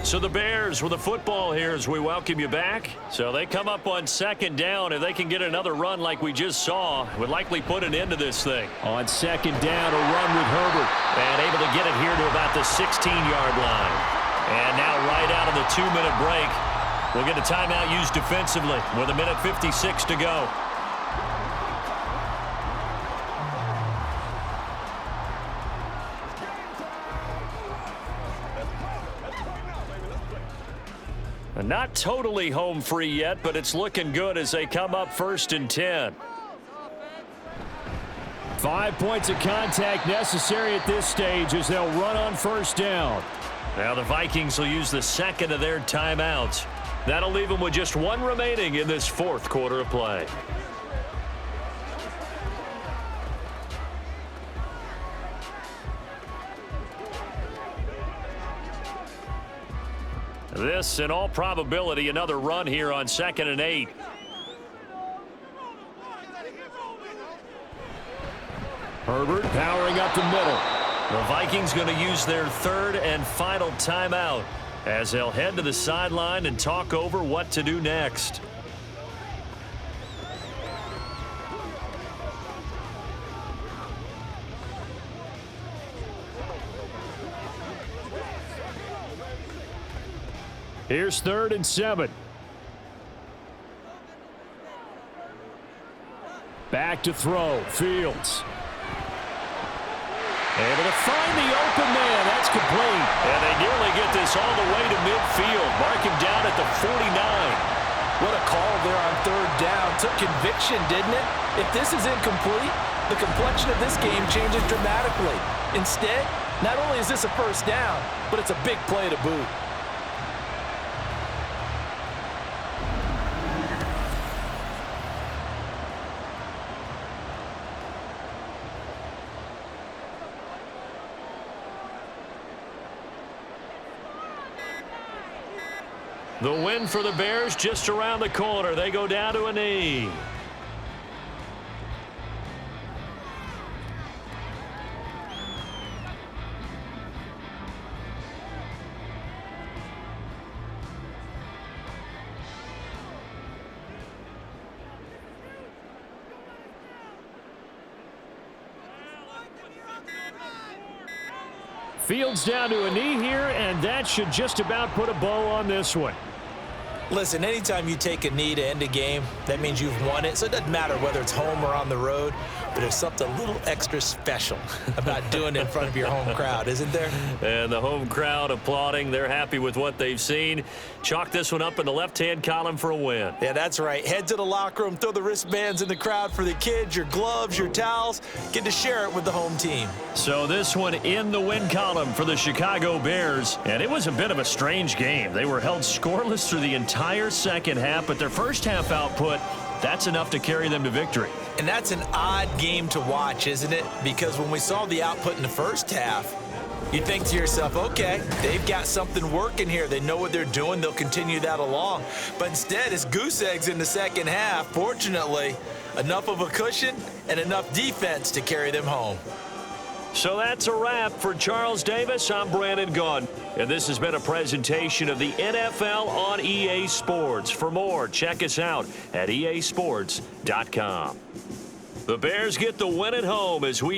So the Bears with the football here as we welcome you back. So they come up on 2nd down. If they can get another run like we just saw, would likely put an end to this thing. On 2nd down, a run with Herbert. And able to get it here to about the 16-yard line. And now right out of the 2-minute break, we'll get a timeout used defensively with 1:56 to go. Not totally home free yet, but it's looking good as they come up 1st and 10. 5 points of contact necessary at this stage as they'll run on 1st down. Now the Vikings will use the 2nd of their timeouts. That'll leave them with just 1 remaining in this 4th quarter of play. This, in all probability, another run here on 2nd and 8. Herbert powering up the middle. The Vikings going to use their 3rd and final timeout as they'll head to the sideline and talk over what to do next. Here's 3rd and 7. Back to throw. Fields. Able to find the open man. That's complete. And they nearly get this all the way to midfield. Mark him down at the 49. What a call there on 3rd down. Took conviction, didn't it? If this is incomplete, the complexion of this game changes dramatically. Instead, not only is this a 1st down, but it's a big play to boot. The win for the Bears just around the corner. They go down to a knee. Fields down to a knee here, and that should just about put a bow on this one. Listen, anytime you take a knee to end a game, that means you've won it. So it doesn't matter whether it's home or on the road, but there's something a little extra special about doing it in front of your home crowd, isn't there? And the home crowd applauding. They're happy with what they've seen. Chalk this one up in the left-hand column for a win. Yeah, that's right. Head to the locker room, throw the wristbands in the crowd for the kids, your gloves, your towels. Get to share it with the home team. So this one in the win column for the Chicago Bears. And it was a bit of a strange game. They were held scoreless through the entire second half, but their first half output, that's enough to carry them to victory. And that's an odd game to watch, isn't it? Because when we saw the output in the first half, you think to yourself, okay, they've got something working here. They know what they're doing. They'll continue that along. But instead, it's goose eggs in the second half. Fortunately, enough of a cushion and enough defense to carry them home. So that's a wrap. For Charles Davis, I'm Brandon Gaudin. And this has been a presentation of the NFL on EA Sports. For more, check us out at easports.com. The Bears get the win at home as we